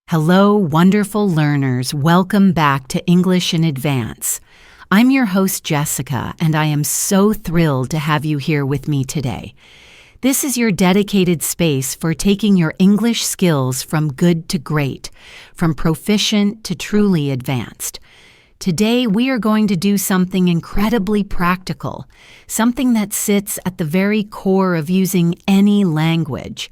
Hello, wonderful learners. Welcome back to English in Advance. I'm your host, Jessica, and I am so thrilled to have you here with me today. This is your dedicated space for taking your English skills from good to great, from proficient to truly advanced. Today, we are going to do something incredibly practical, something that sits at the very core of using any language.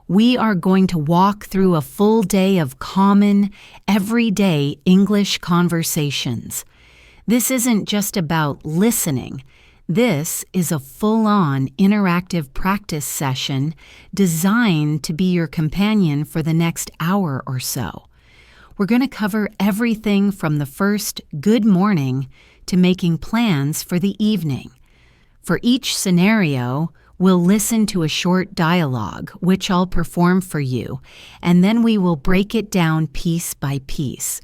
We are going to walk through a full day of common, everyday English conversations. This isn't just about listening. This is a full-on interactive practice session designed to be your companion for the next hour or so. We're going to cover everything from the first good morning to making plans for the evening. For each scenario, we'll listen to a short dialogue, which I'll perform for you, and then we will break it down piece by piece.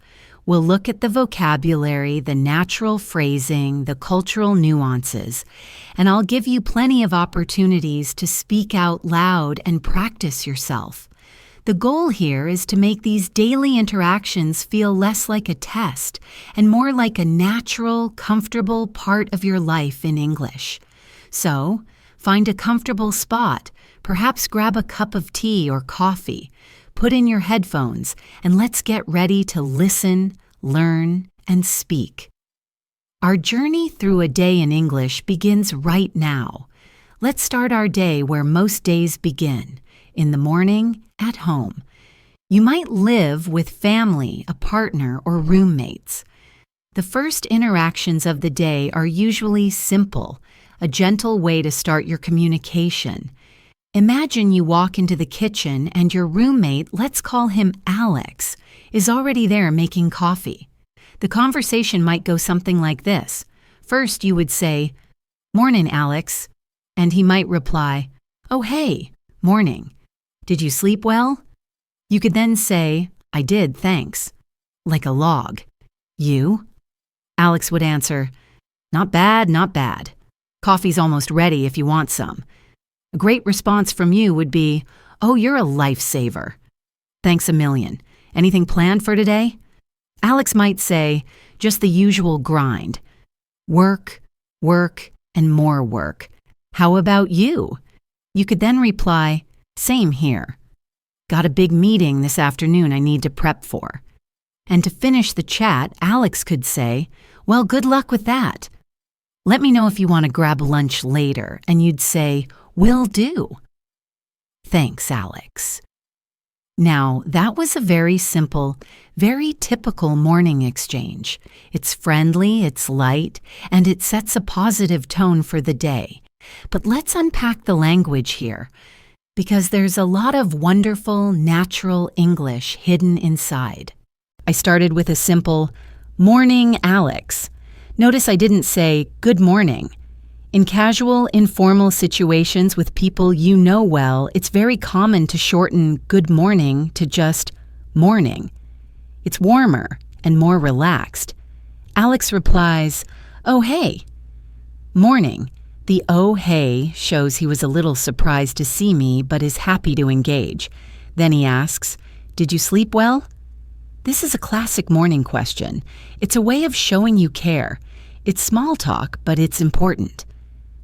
We'll look at the vocabulary, the natural phrasing, the cultural nuances, and I'll give you plenty of opportunities to speak out loud and practice yourself. The goal here is to make these daily interactions feel less like a test and more like a natural, comfortable part of your life in English. So, find a comfortable spot, perhaps grab a cup of tea or coffee, put in your headphones, and let's get ready to listen, learn, and speak. Our journey through a day in English begins right now. Let's start our day where most days begin, in the morning, at home. You might live with family, a partner, or roommates. The first interactions of the day are usually simple, a gentle way to start your communication. Imagine you walk into the kitchen and your roommate, let's call him Alex, is already there making coffee. The conversation might go something like this. First, you would say, "Morning, Alex," and he might reply, "Oh, hey, morning. Did you sleep well?" You could then say, "I did, thanks," like a log. "You?" Alex would answer, "Not bad, not bad. Coffee's almost ready if you want some." A great response from you would be, "Oh, you're a lifesaver. Thanks a million. Anything planned for today?" Alex might say, "Just the usual grind. Work, work, and more work. How about you?" You could then reply, "Same here. Got a big meeting this afternoon I need to prep for." And to finish the chat, Alex could say, "Well, good luck with that. Let me know if you want to grab lunch later," and you'd say, "Will do." Thanks, Alex. Now, that was a very simple, very typical morning exchange. It's friendly, it's light, and it sets a positive tone for the day. But let's unpack the language here, because there's a lot of wonderful, natural English hidden inside. I started with a simple, "Morning, Alex." Notice I didn't say, "Good morning." In casual, informal situations with people you know well, it's very common to shorten "good morning" to just "morning." It's warmer and more relaxed. Alex replies, "Oh, hey." Morning. The "oh, hey" shows he was a little surprised to see me but is happy to engage. Then he asks, "Did you sleep well?" This is a classic morning question. It's a way of showing you care. It's small talk, but it's important.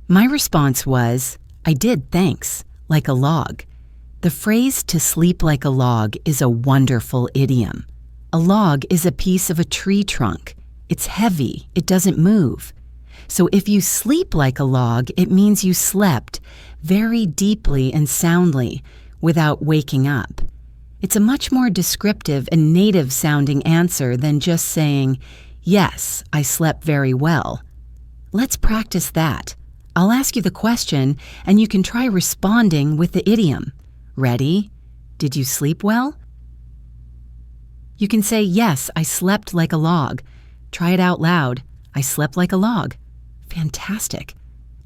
My response was, "I did, thanks," like a log. The phrase "to sleep like a log" is a wonderful idiom. A log is a piece of a tree trunk. It's heavy, it doesn't move. So if you sleep like a log, it means you slept very deeply and soundly without waking up. It's a much more descriptive and native-sounding answer than just saying, "Yes, I slept very well." Let's practice that. I'll ask you the question, and you can try responding with the idiom. Ready? Did you sleep well? You can say, "Yes, I slept like a log." Try it out loud. "I slept like a log." Fantastic.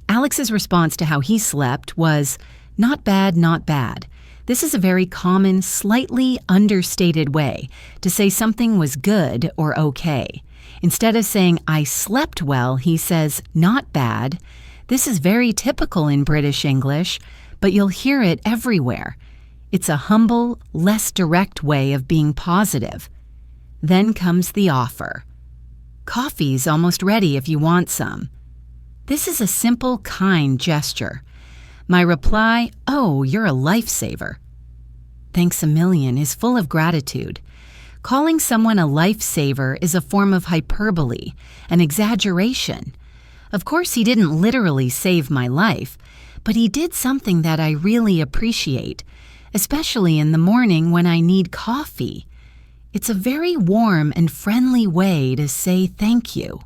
Alex's response to how he slept was, "Not bad, not bad." This is a very common, slightly understated way to say something was good or okay. Instead of saying, "I slept well," he says, "Not bad." This is very typical in British English, but you'll hear it everywhere. It's a humble, less direct way of being positive. Then comes the offer. Coffee's almost ready if you want some. This is a simple, kind gesture. My reply, oh, you're a lifesaver. Thanks a million is full of gratitude. Calling someone a lifesaver is a form of hyperbole, an exaggeration. Of course, he didn't literally save my life, but he did something that I really appreciate, especially in the morning when I need coffee. It's a very warm and friendly way to say thank you.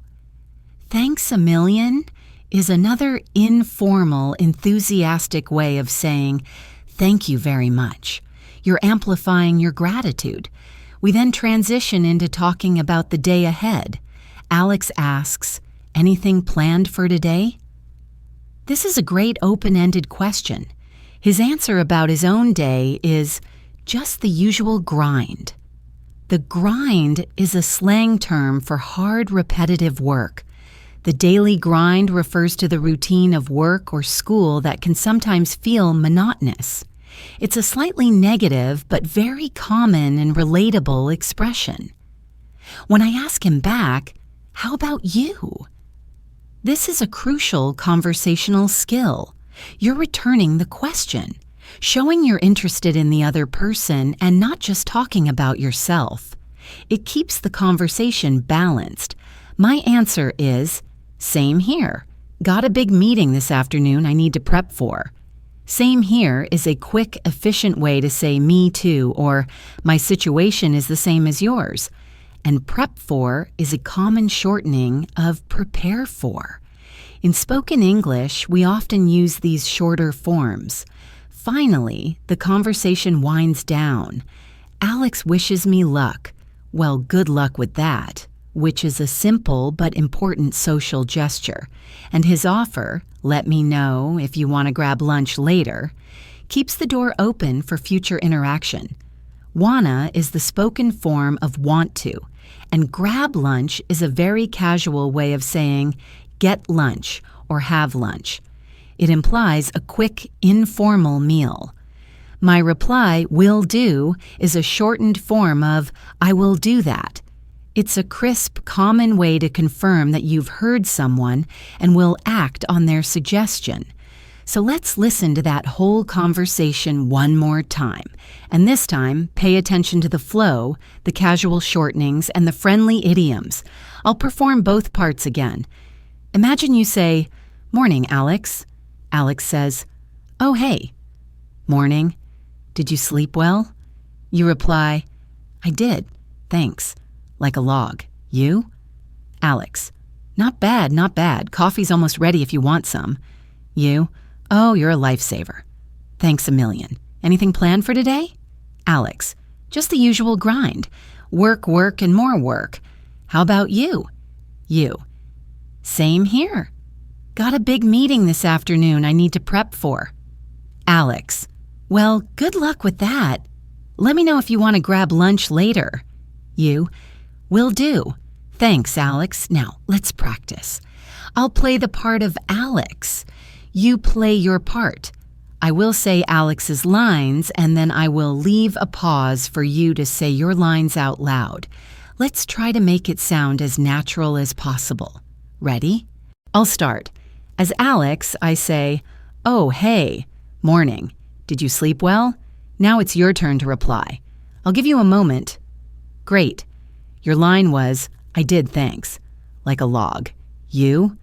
Thanks a million is another informal, enthusiastic way of saying thank you very much. You're amplifying your gratitude. We then transition into talking about the day ahead. Alex asks, anything planned for today? This is a great open-ended question. His answer about his own day is just the usual grind. The grind is a slang term for hard, repetitive work. The daily grind refers to the routine of work or school that can sometimes feel monotonous. It's a slightly negative but very common and relatable expression. When I ask him back, how about you? This is a crucial conversational skill. You're returning the question, showing you're interested in the other person and not just talking about yourself. It keeps the conversation balanced. My answer is, same here. Got a big meeting this afternoon I need to prep for. Same here is a quick, efficient way to say me too, or my situation is the same as yours. And prep for is a common shortening of prepare for. In spoken English, we often use these shorter forms. Finally, the conversation winds down. Alex wishes me luck. Well, good luck with that, which is a simple but important social gesture. And his offer, let me know if you want to grab lunch later, keeps the door open for future interaction. Wanna is the spoken form of want to, and grab lunch is a very casual way of saying get lunch or have lunch. It implies a quick, informal meal. My reply, will do, is a shortened form of I will do that. It's a crisp, common way to confirm that you've heard someone and will act on their suggestion. So let's listen to that whole conversation one more time. And this time, pay attention to the flow, the casual shortenings, and the friendly idioms. I'll perform both parts again. Imagine you say, morning, Alex. Alex says, oh, hey. Morning. Did you sleep well? You reply, I did, thanks. Like a log. You? Alex, not bad, not bad. Coffee's almost ready if you want some. You? Oh, you're a lifesaver. Thanks a million. Anything planned for today? Alex, just the usual grind. Work, work, and more work. How about you? You? Same here. Got a big meeting this afternoon I need to prep for. Alex, well, good luck with that. Let me know if you want to grab lunch later. You? Will do. Thanks, Alex. Now, let's practice. I'll play the part of Alex. You play your part. I will say Alex's lines, and then I will leave a pause for you to say your lines out loud. Let's try to make it sound as natural as possible. Ready? I'll start. As Alex, I say, oh, hey, morning. Did you sleep well? Now it's your turn to reply. I'll give you a moment. Great. Your line was, I did, thanks. Like a log. You?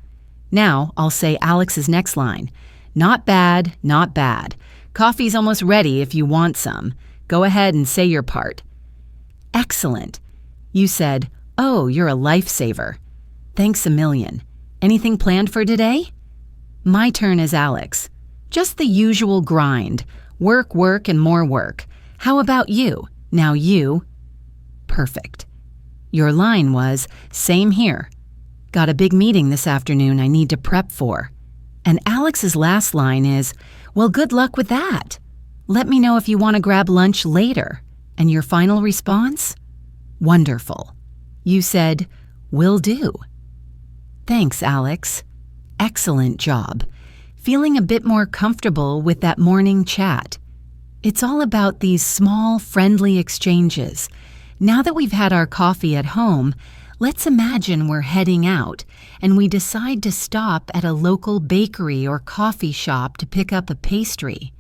Now I'll say Alex's next line. Not bad, not bad. Coffee's almost ready if you want some. Go ahead and say your part. Excellent. You said, oh, you're a lifesaver. Thanks a million. Anything planned for today? My turn as Alex. Just the usual grind. Work, work, and more work. How about you? Now you. Perfect. Your line was, same here. Got a big meeting this afternoon I need to prep for. And Alex's last line is, well, good luck with that. Let me know if you want to grab lunch later. And your final response? Wonderful. You said, will do. Thanks, Alex. Excellent job. Feeling a bit more comfortable with that morning chat. It's all about these small, friendly exchanges. Now that we've had our coffee at home, let's imagine we're heading out and we decide to stop at a local bakery or coffee shop to pick up a pastry.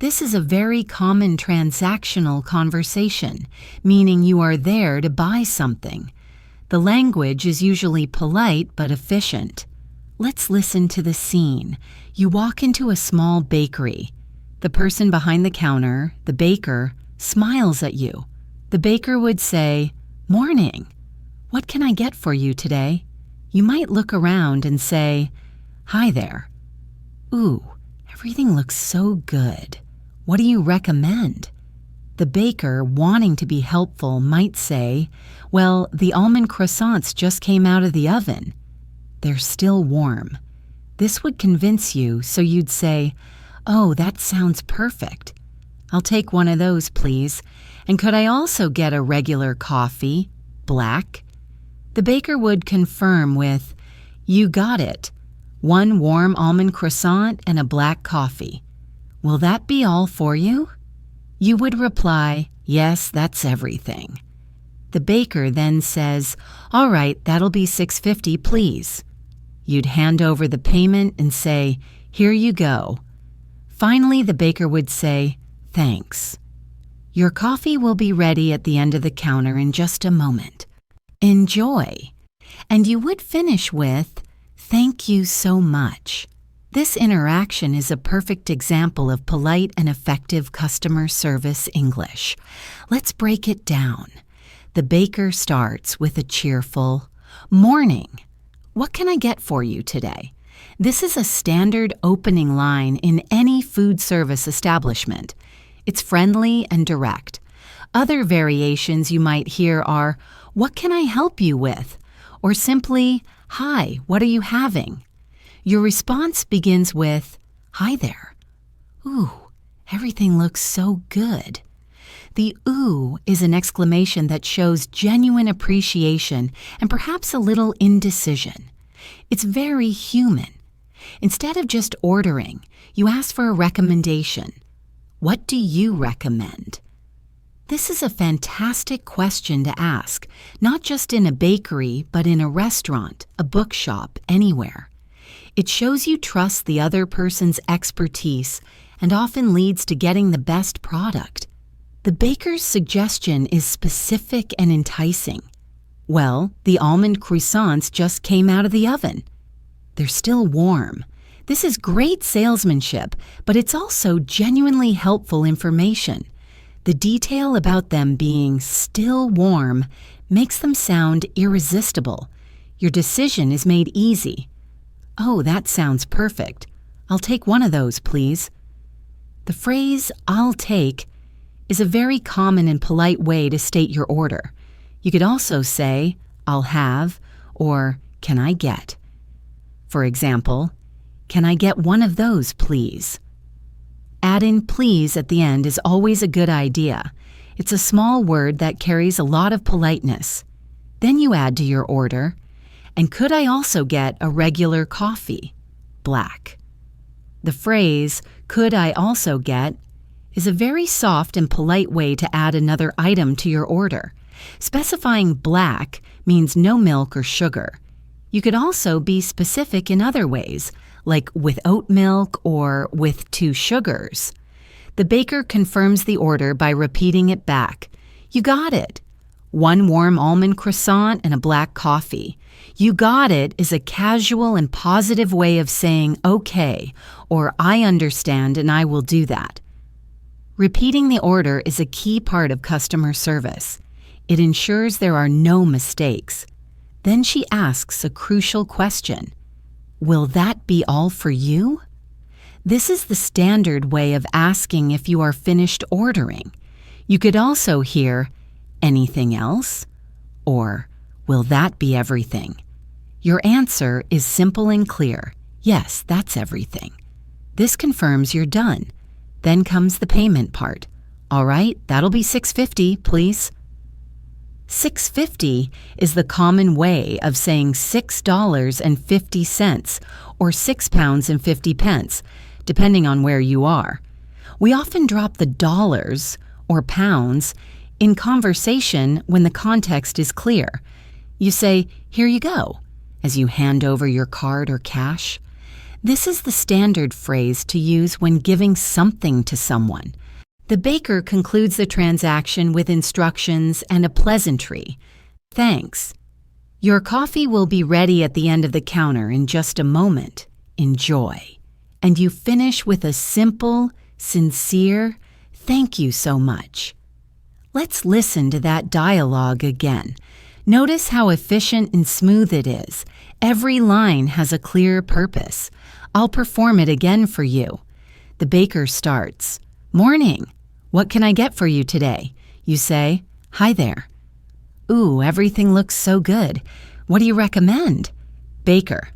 This is a very common transactional conversation, meaning you are there to buy something. The language is usually polite but efficient. Let's listen to the scene. You walk into a small bakery. The person behind the counter, the baker, smiles at you. The baker would say, "Morning. What can I get for you today?" You might look around and say, "Hi there. Ooh, everything looks so good. What do you recommend?" The baker, wanting to be helpful, might say, "Well, the almond croissants just came out of the oven. They're still warm." This would convince you, so you'd say, "Oh, that sounds perfect. I'll take one of those, please. And could I also get a regular coffee, black?" The baker would confirm with, "You got it. One warm almond croissant and a black coffee. Will that be all for you?" You would reply, "Yes, that's everything." The baker then says, "All right, that'll be $6.50, please." You'd hand over the payment and say, "Here you go." Finally, the baker would say, "Thanks. Your coffee will be ready at the end of the counter in just a moment. Enjoy." And you would finish with, "Thank you so much." This interaction is a perfect example of polite and effective customer service English. Let's break it down. The baker starts with a cheerful, "Morning. What can I get for you today?" This is a standard opening line in any food service establishment. It's friendly and direct. Other variations you might hear are, "What can I help you with?" or simply, "Hi, what are you having?" Your response begins with, "Hi there. Ooh, everything looks so good." The "ooh" is an exclamation that shows genuine appreciation and perhaps a little indecision. It's very human. Instead of just ordering, you ask for a recommendation. What do you recommend? This is a fantastic question to ask, not just in a bakery, but in a restaurant, a bookshop, anywhere. It shows you trust the other person's expertise and often leads to getting the best product. The baker's suggestion is specific and enticing. "Well, the almond croissants just came out of the oven. They're still warm." This is great salesmanship, but it's also genuinely helpful information. The detail about them being still warm makes them sound irresistible. Your decision is made easy. "Oh, that sounds perfect. I'll take one of those, please." The phrase, "I'll take," is a very common and polite way to state your order. You could also say, "I'll have," or "Can I get?" For example, "Can I get one of those, please?" Add in "please" at the end is always a good idea. It's a small word that carries a lot of politeness. Then you add to your order, "And could I also get a regular coffee, black?" The phrase, "Could I also get?" is a very soft and polite way to add another item to your order. Specifying black means no milk or sugar. You could also be specific in other ways, like with oat milk or with 2 sugars. The baker confirms the order by repeating it back. "You got it. One warm almond croissant and a black coffee." "You got it" is a casual and positive way of saying "okay" or "I understand and I will do that." Repeating the order is a key part of customer service. It ensures there are no mistakes. Then she asks a crucial question. "Will that be all for you?" This is the standard way of asking if you are finished ordering. You could also hear, "Anything else?" or "Will that be everything?" Your answer is simple and clear. "Yes, that's everything." This confirms you're done. Then comes the payment part. "All right, that'll be $6.50, please." $6.50 is the common way of saying $6.50 or £6.50, depending on where you are. We often drop the dollars or pounds in conversation when the context is clear. You say, "Here you go," as you hand over your card or cash. This is the standard phrase to use when giving something to someone. The baker concludes the transaction with instructions and a pleasantry. "Thanks. Your coffee will be ready at the end of the counter in just a moment. Enjoy." And you finish with a simple, sincere, "Thank you so much." Let's listen to that dialogue again. Notice how efficient and smooth it is. Every line has a clear purpose. I'll perform it again for you. The baker starts. "Morning. What can I get for you today?" You say, "Hi there." "Ooh, everything looks so good. What do you recommend?" Baker.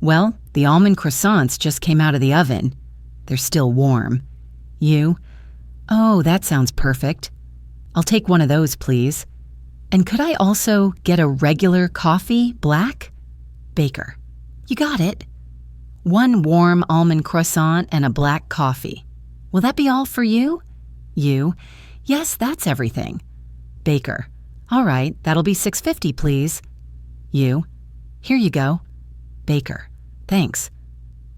"Well, the almond croissants just came out of the oven. They're still warm." You. "Oh, that sounds perfect. I'll take one of those, please. And could I also get a regular coffee, black?" Baker. "You got it. One warm almond croissant and a black coffee. Will that be all for you?" You. "Yes, that's everything." Baker. "All right, that'll be $6.50, please." You. "Here you go." Baker. "Thanks.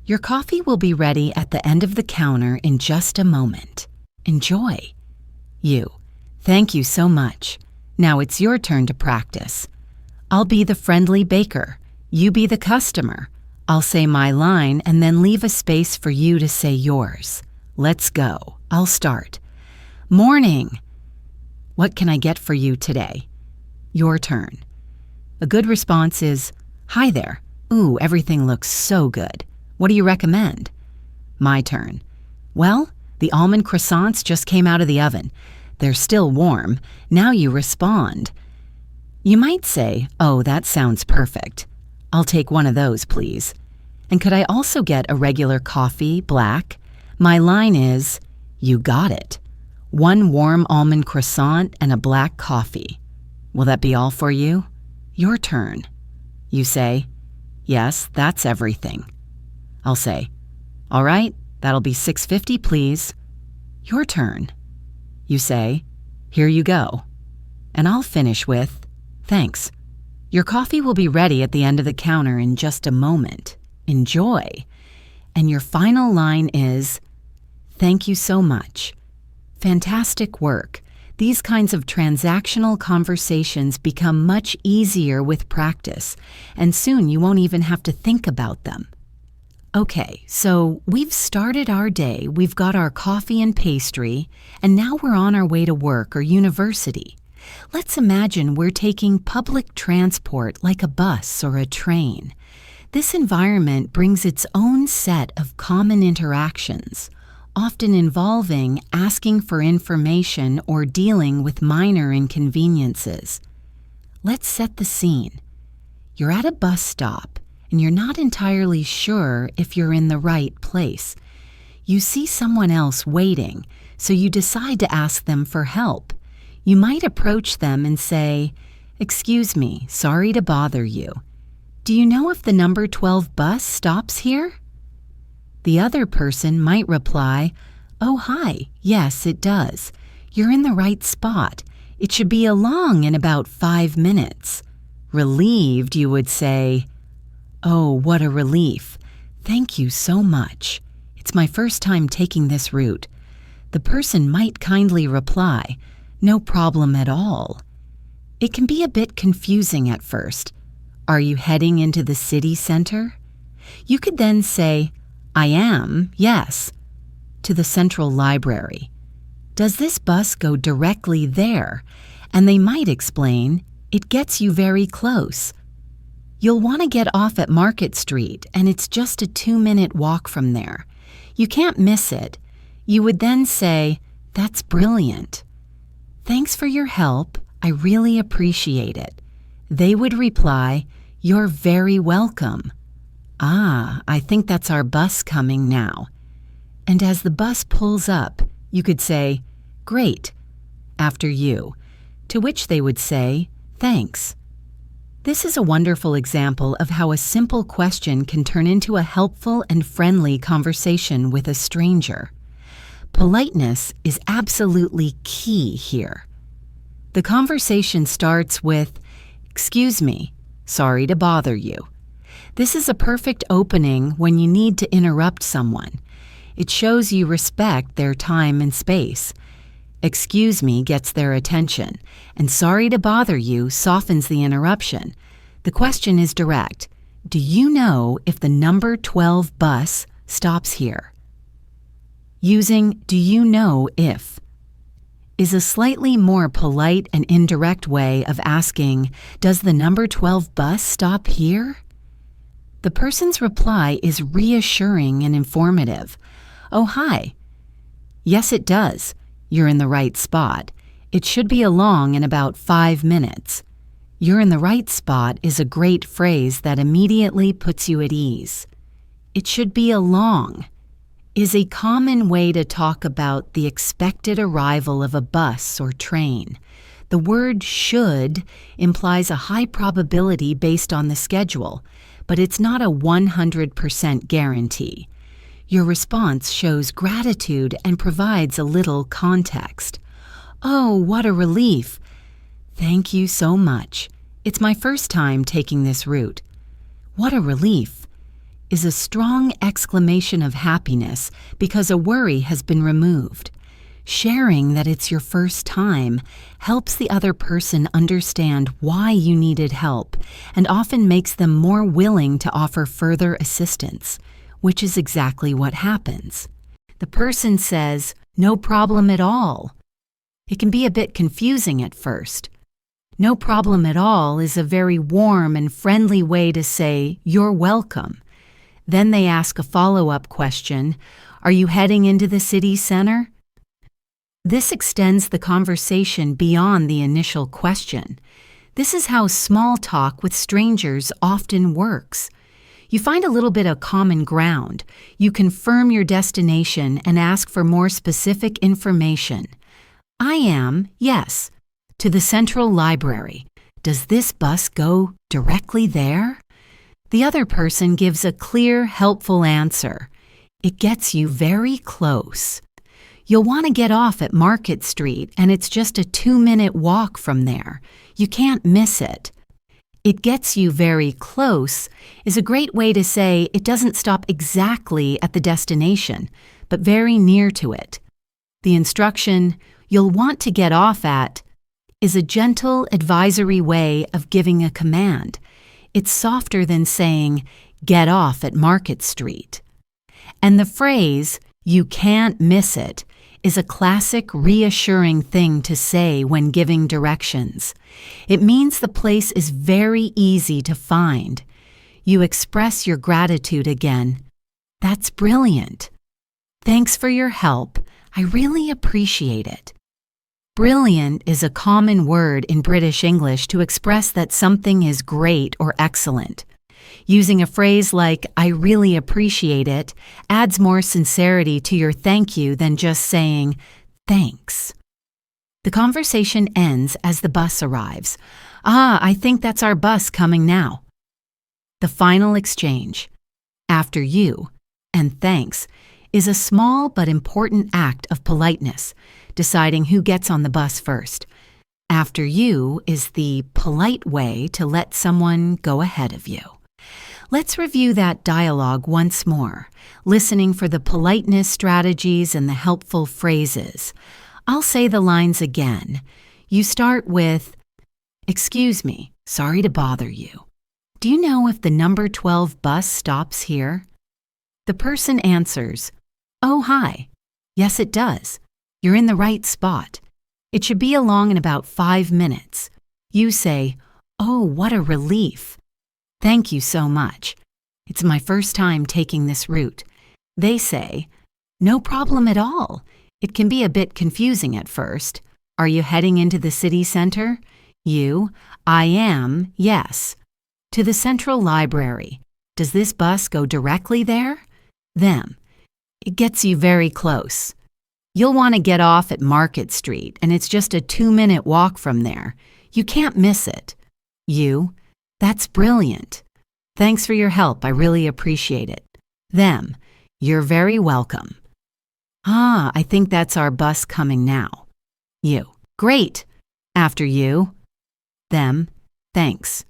Your coffee will be ready at the end of the counter in just a moment. Enjoy." You. "Thank you so much. Now it's your turn to practice. I'll be the friendly baker. You be the customer. I'll say my line and then leave a space for you to say yours. Let's go. I'll start. "Morning. What can I get for you today?" Your turn. A good response is, "Hi there. Ooh, everything looks so good. What do you recommend?" My turn. "Well, the almond croissants just came out of the oven. They're still warm. Now you respond." You might say, "Oh, that sounds perfect. I'll take one of those, please. And could I also get a regular coffee, black?" My line is, "You got it. One warm almond croissant and a black coffee. Will that be all for you?" Your turn. You say, "Yes, that's everything." I'll say, "All right, that'll be $6.50, please." Your turn. You say, "Here you go." And I'll finish with, "Thanks. Your coffee will be ready at the end of the counter in just a moment. Enjoy." And your final line is, "Thank you so much." Fantastic work. These kinds of transactional conversations become much easier with practice, and soon you won't even have to think about them. Okay, so we've started our day, we've got our coffee and pastry, and now we're on our way to work or university. Let's imagine we're taking public transport like a bus or a train. This environment brings its own set of common interactions, often involving asking for information or dealing with minor inconveniences. Let's set the scene. You're at a bus stop, and you're not entirely sure if you're in the right place. You see someone else waiting, so you decide to ask them for help. You might approach them and say, "Excuse me, sorry to bother you. Do you know if the number 12 bus stops here?" The other person might reply, "Oh, hi, yes, it does. You're in the right spot. It should be along in about 5 minutes. Relieved, you would say, "Oh, what a relief. Thank you so much. It's my first time taking this route." The person might kindly reply, "No problem at all." It can be a bit confusing at first. Are you heading into the city center? You could then say, "I am, yes." To the central library. "Does this bus go directly there?" And they might explain, "It gets you very close. You'll want to get off at Market Street, and it's just a 2-minute walk from there. You can't miss it." You would then say, "That's brilliant. Thanks for your help. I really appreciate it." They would reply, "You're very welcome. Ah, I think that's our bus coming now." And as the bus pulls up, you could say, "Great," after you, to which they would say, "Thanks." This is a wonderful example of how a simple question can turn into a helpful and friendly conversation with a stranger. Politeness is absolutely key here. The conversation starts with, "Excuse me, sorry to bother you." This is a perfect opening when you need to interrupt someone. It shows you respect their time and space. "Excuse me" gets their attention, and "sorry to bother you" softens the interruption. The question is direct. Do you know if the number 12 bus stops here? Using "do you know if" is a slightly more polite and indirect way of asking, "Does the number 12 bus stop here?" The person's reply is reassuring and informative. "Oh, hi. Yes, it does. You're in the right spot. It should be along in about 5 minutes." "You're in the right spot" is a great phrase that immediately puts you at ease. "It should be along" is a common way to talk about the expected arrival of a bus or train. The word "should" implies a high probability based on the schedule, but it's not a 100% guarantee. Your response shows gratitude and provides a little context. "Oh, what a relief. Thank you so much. It's my first time taking this route." "What a relief" is a strong exclamation of happiness because a worry has been removed. Sharing that it's your first time helps the other person understand why you needed help and often makes them more willing to offer further assistance, which is exactly what happens. The person says, "No problem at all." It can be a bit confusing at first. "No problem at all" is a very warm and friendly way to say, "You're welcome." Then they ask a follow-up question, "Are you heading into the city center?" This extends the conversation beyond the initial question. This is how small talk with strangers often works. You find a little bit of common ground. You confirm your destination and ask for more specific information. "I am, yes, to the Central Library. Does this bus go directly there?" The other person gives a clear, helpful answer. It gets you very close. "You'll want to get off at Market Street, and it's just a 2-minute walk from there. You can't miss it." "It gets you very close" is a great way to say it doesn't stop exactly at the destination, but very near to it. The instruction, "You'll want to get off at," is a gentle, advisory way of giving a command. It's softer than saying, "Get off at Market Street." And the phrase, "You can't miss it," is a classic reassuring thing to say when giving directions. It means the place is very easy to find. You express your gratitude again. "That's brilliant. Thanks for your help. I really appreciate it." Brilliant is a common word in British English to express that something is great or excellent. Using a phrase like, "I really appreciate it," adds more sincerity to your thank you than just saying, "Thanks." The conversation ends as the bus arrives. "Ah, I think that's our bus coming now." The final exchange, "After you," and "thanks," is a small but important act of politeness, deciding who gets on the bus first. "After you" is the polite way to let someone go ahead of you. Let's review that dialogue once more, listening for the politeness strategies and the helpful phrases. I'll say the lines again. You start with, "Excuse me, sorry to bother you. Do you know if the number 12 bus stops here?" The person answers, "Oh, hi. Yes, it does. You're in the right spot. It should be along in about 5 minutes." You say, "Oh, what a relief. Thank you so much. It's my first time taking this route." They say, "No problem at all. It can be a bit confusing at first. Are you heading into the city center?" You, "I am, yes. To the Central Library. Does this bus go directly there?" Them, "It gets you very close. You'll want to get off at Market Street, and it's just a 2-minute walk from there. You can't miss it." You, "That's brilliant. Thanks for your help. I really appreciate it." Them, "You're very welcome." Ah, I think that's our bus coming now. You. Great. After you. Them. Thanks.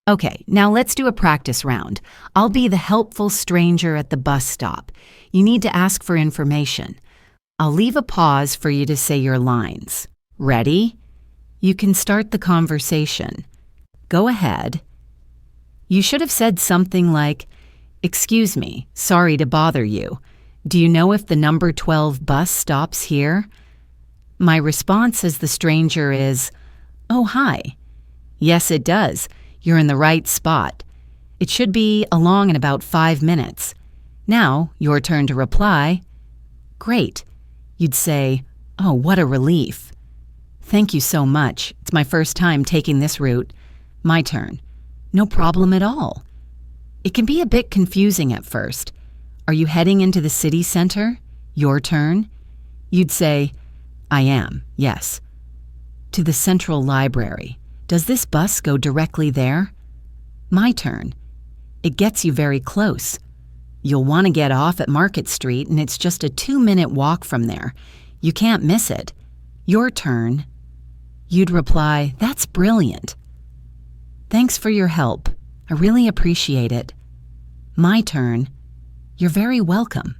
Okay, now let's do a practice round. I'll be the helpful stranger at the bus stop. You need to ask for information. I'll leave a pause for you to say your lines. Ready? You can start the conversation. Go ahead. You should have said something like, "Excuse me, sorry to bother you. Do you know if the number 12 bus stops here?" My response as the stranger is, "Oh, hi. Yes, it does. You're in the right spot. It should be along in about 5 minutes. Now, your turn to reply." Great. You'd say, "Oh, what a relief. Thank you so much. It's my first time taking this route." My turn. "No problem at all." It can be a bit confusing at first. "Are you heading into the city center?" Your turn. You'd say, "I am, yes." "To the central library. Does this bus go directly there?" My turn. "It gets you very close. You'll want to get off at Market Street and it's just a 2-minute walk from there. You can't miss it." Your turn. You'd reply, "That's brilliant. Thanks for your help. I really appreciate it." My turn. "You're very welcome."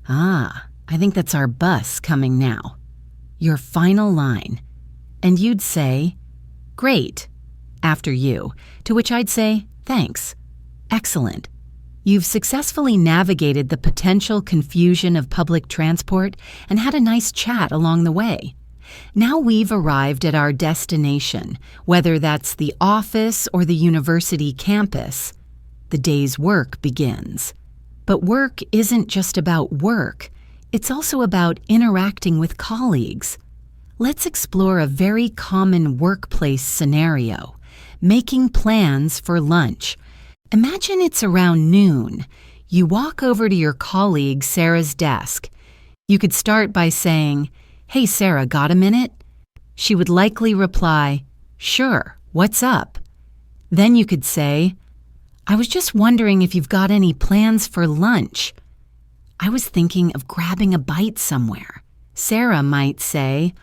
Ah, I think that's our bus coming now. Your final line. And you'd say, "Great." After you, to which I'd say, "Thanks. Excellent." You've successfully navigated the potential confusion of public transport and had a nice chat along the way. Now we've arrived at our destination, whether that's the office or the university campus. The day's work begins. But work isn't just about work. It's also about interacting with colleagues. Let's explore a very common workplace scenario, making plans for lunch. Imagine it's around noon. You walk over to your colleague Sarah's desk. You could start by saying, "Hey Sarah, got a minute?" She would likely reply, "Sure, what's up?" Then you could say, "I was just wondering if you've got any plans for lunch." "I was thinking of grabbing a bite somewhere." Sarah might say,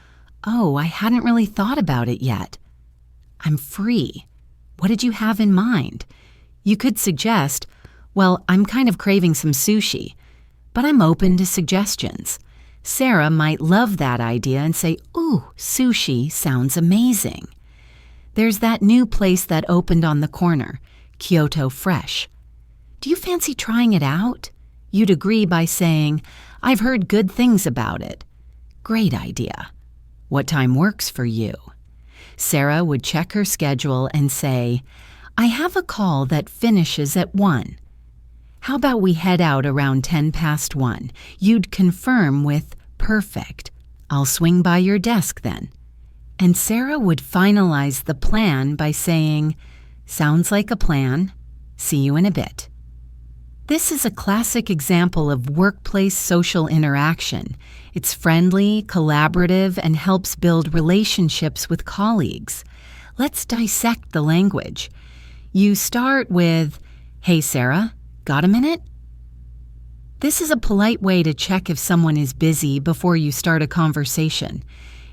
"Oh, I hadn't really thought about it yet." "I'm free. What did you have in mind?" You could suggest, "Well, I'm kind of craving some sushi, but I'm open to suggestions." Sarah might love that idea and say, "Ooh, sushi sounds amazing. There's that new place that opened on the corner, Kyoto Fresh. Do you fancy trying it out?" You'd agree by saying, "I've heard good things about it." Great idea. What time works for you? Sarah would check her schedule and say, "I have a call that finishes at 1. How about we head out around 10 past 1? You'd confirm with, "Perfect. I'll swing by your desk then." And Sarah would finalize the plan by saying, "Sounds like a plan. See you in a bit." This is a classic example of workplace social interaction. It's friendly, collaborative, and helps build relationships with colleagues. Let's dissect the language. You start with, "Hey Sarah, got a minute?" This is a polite way to check if someone is busy before you start a conversation.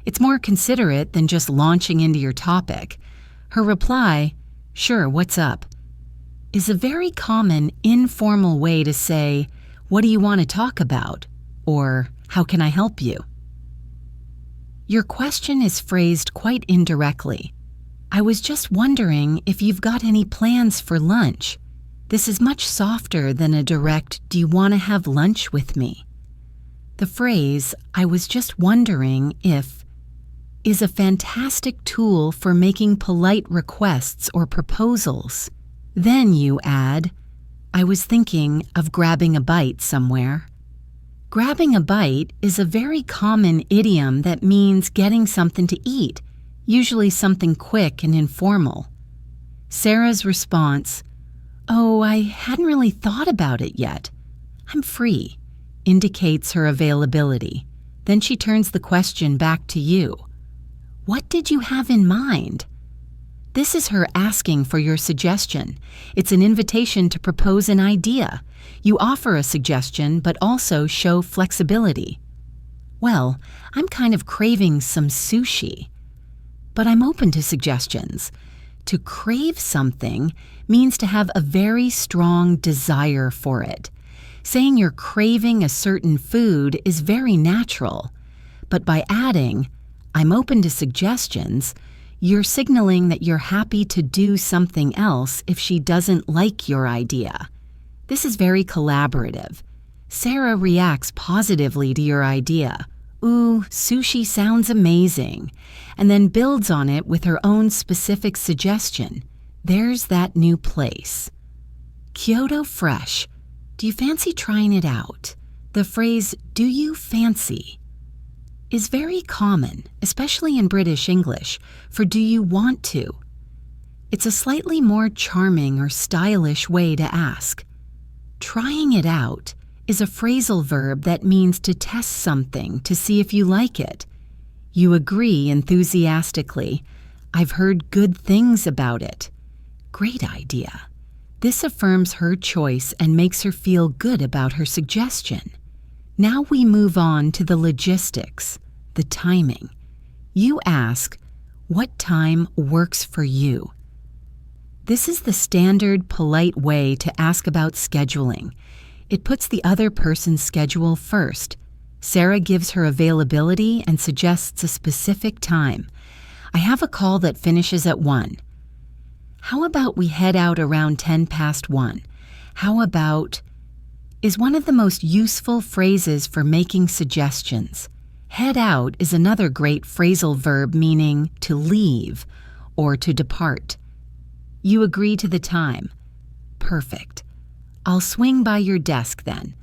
It's more considerate than just launching into your topic. Her reply, "Sure, what's up?" is a very common informal way to say, "What do you want to talk about?" or "How can I help you?" Your question is phrased quite indirectly. "I was just wondering if you've got any plans for lunch." This is much softer than a direct, "Do you want to have lunch with me?" The phrase, "I was just wondering if," is a fantastic tool for making polite requests or proposals. Then you add, "I was thinking of grabbing a bite somewhere." Grabbing a bite is a very common idiom that means getting something to eat, usually something quick and informal. Sarah's response, "Oh, I hadn't really thought about it yet. I'm free," indicates her availability. Then she turns the question back to you. "What did you have in mind?" This is her asking for your suggestion. It's an invitation to propose an idea. You offer a suggestion, but also show flexibility. Well, I'm kind of craving some sushi, but I'm open to suggestions. To crave something means to have a very strong desire for it. Saying you're craving a certain food is very natural, but by adding, I'm open to suggestions, you're signaling that you're happy to do something else if she doesn't like your idea. This is very collaborative. Sarah reacts positively to your idea. Ooh, sushi sounds amazing, and then builds on it with her own specific suggestion. There's that new place. Kyoto Fresh. Do you fancy trying it out? The phrase, do you fancy, is very common, especially in British English, for do you want to. It's a slightly more charming or stylish way to ask. Trying it out is a phrasal verb that means to test something to see if you like it. You agree enthusiastically. I've heard good things about it. Great idea. This affirms her choice and makes her feel good about her suggestion. Now we move on to the logistics, the timing. You ask, what time works for you? This is the standard, polite way to ask about scheduling. It puts the other person's schedule first. Sarah gives her availability and suggests a specific time. I have a call that finishes at 1. How about we head out around 10 past 1? How about is one of the most useful phrases for making suggestions. Head out is another great phrasal verb meaning to leave or to depart. You agree to the time. Perfect. I'll swing by your desk then.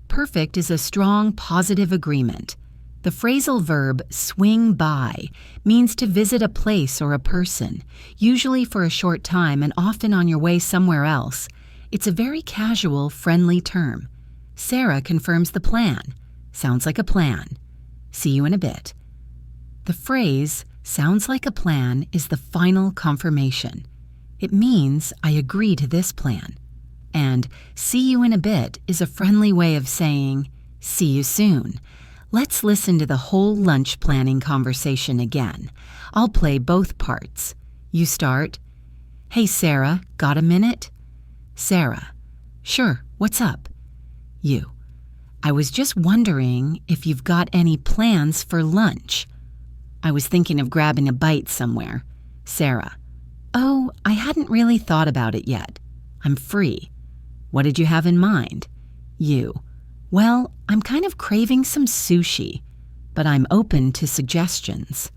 Perfect is a strong positive agreement. The phrasal verb swing by means to visit a place or a person, usually for a short time and often on your way somewhere else. It's a very casual, friendly term. Sarah confirms the plan. Sounds like a plan. See you in a bit. The phrase, sounds like a plan, is the final confirmation. It means I agree to this plan. And see you in a bit is a friendly way of saying, see you soon. Let's listen to the whole lunch planning conversation again. I'll play both parts. You start. Hey, Sarah, got a minute? Sarah. Sure, what's up? You. I was just wondering if you've got any plans for lunch. I was thinking of grabbing a bite somewhere. Sarah. Oh, I hadn't really thought about it yet. I'm free. What did you have in mind? You. Well, I'm kind of craving some sushi, but I'm open to suggestions.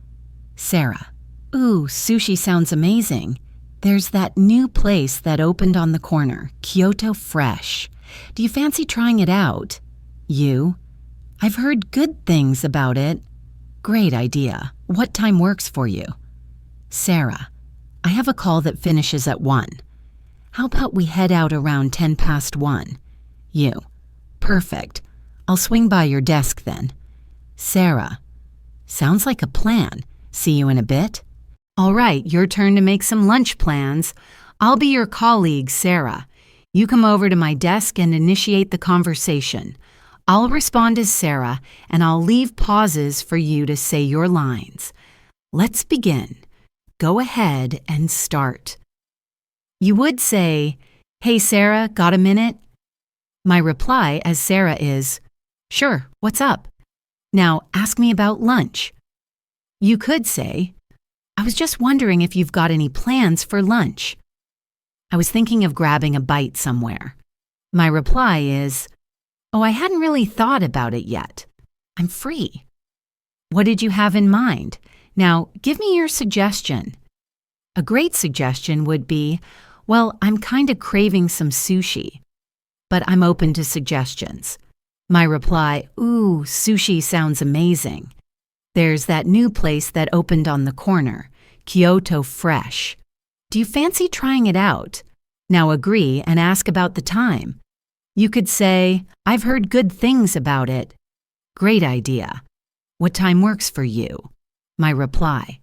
Sarah. Ooh, sushi sounds amazing. There's that new place that opened on the corner, Kyoto Fresh. Do you fancy trying it out? You. I've heard good things about it. Great idea. What time works for you? Sarah. I have a call that finishes at 1. How about we head out around 10 past 1? You. Perfect. I'll swing by your desk then. Sarah. Sounds like a plan. See you in a bit. All right, your turn to make some lunch plans. I'll be your colleague, Sarah. You come over to my desk and initiate the conversation. I'll respond as Sarah, and I'll leave pauses for you to say your lines. Let's begin. Go ahead and start. You would say, Hey, Sarah, got a minute? My reply as Sarah is, Sure, what's up? Now ask me about lunch. You could say, I was just wondering if you've got any plans for lunch. I was thinking of grabbing a bite somewhere. My reply is, Oh, I hadn't really thought about it yet. I'm free. What did you have in mind? Now, give me your suggestion. A great suggestion would be, Well, I'm kind of craving some sushi, but I'm open to suggestions. My reply, Ooh, sushi sounds amazing. There's that new place that opened on the corner, Kyoto Fresh. Do you fancy trying it out? Now agree and ask about the time. You could say, I've heard good things about it. Great idea. What time works for you? My reply,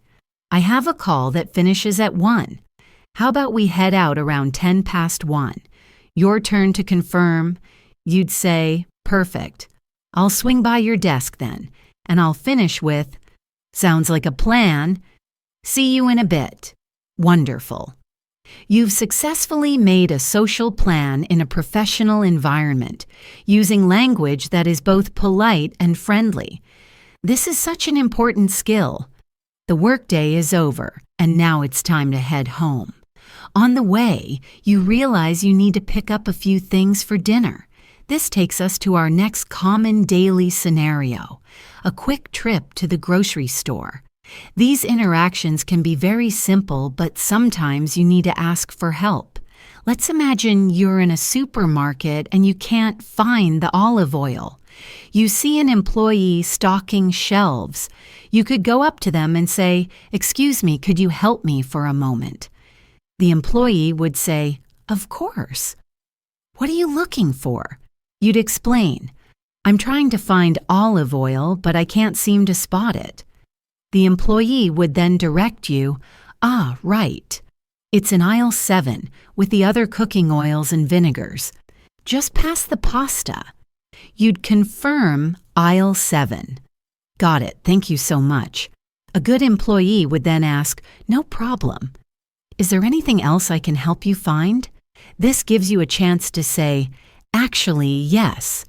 I have a call that finishes at 1. How about we head out around 10 past 1? Your turn to confirm. You'd say, perfect. I'll swing by your desk then, and I'll finish with, sounds like a plan. See you in a bit. Wonderful. You've successfully made a social plan in a professional environment, using language that is both polite and friendly. This is such an important skill. The workday is over, and now it's time to head home. On the way, you realize you need to pick up a few things for dinner. This takes us to our next common daily scenario, a quick trip to the grocery store. These interactions can be very simple, but sometimes you need to ask for help. Let's imagine you're in a supermarket and you can't find the olive oil. You see an employee stocking shelves. You could go up to them and say, "Excuse me, could you help me for a moment?" The employee would say, "Of course." "What are you looking for?" You'd explain, "I'm trying to find olive oil, but I can't seem to spot it." The employee would then direct you, "Ah, right. It's in aisle 7 with the other cooking oils and vinegars. Just past the pasta." You'd confirm aisle 7. "Got it, thank you so much." A good employee would then ask, "No problem. Is there anything else I can help you find?" This gives you a chance to say, "Actually, yes.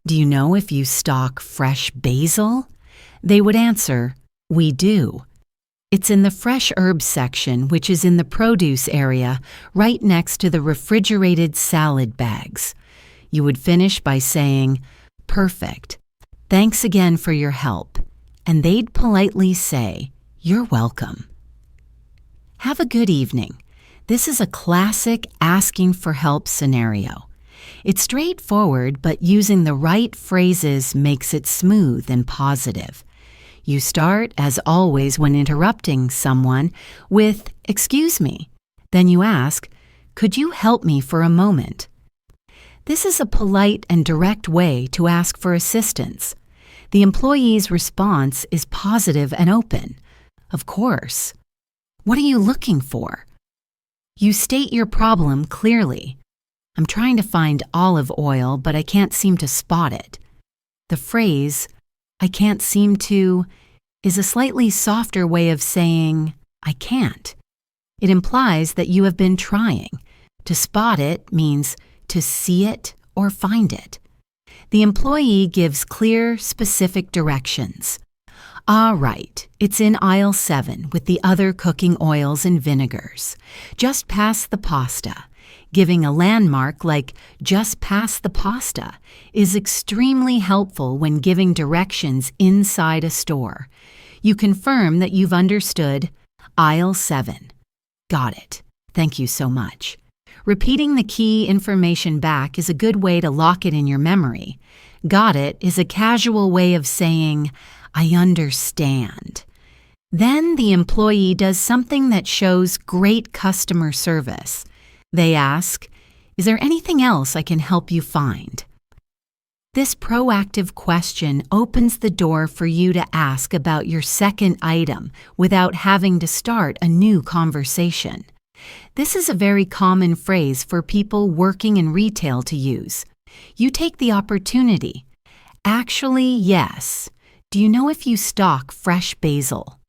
Do you know if you stock fresh basil?" They would answer, "We do. It's in the fresh herbs section, which is in the produce area, right next to the refrigerated salad bags." You would finish by saying, "Perfect. Thanks again for your help." And they'd politely say, "You're welcome." Have a good evening. This is a classic asking for help scenario. It's straightforward, but using the right phrases makes it smooth and positive. You start, as always when interrupting someone, with, "Excuse me." Then you ask, "Could you help me for a moment?" This is a polite and direct way to ask for assistance. The employee's response is positive and open. "Of course." "What are you looking for?" You state your problem clearly. "I'm trying to find olive oil, but I can't seem to spot it." The phrase, "I can't seem to," is a slightly softer way of saying, "I can't." It implies that you have been trying. To spot it means to see it or find it. The employee gives clear, specific directions. "Ah, right. It's in aisle 7 with the other cooking oils and vinegars. Just past the pasta." Giving a landmark like "just past the pasta" is extremely helpful when giving directions inside a store. You confirm that you've understood aisle 7. "Got it. Thank you so much." Repeating the key information back is a good way to lock it in your memory. "Got it" is a casual way of saying, "I understand." Then the employee does something that shows great customer service. They ask, "Is there anything else I can help you find?" This proactive question opens the door for you to ask about your second item without having to start a new conversation. This is a very common phrase for people working in retail to use. You take the opportunity. "Actually, yes. Do you know if you stock fresh basil?"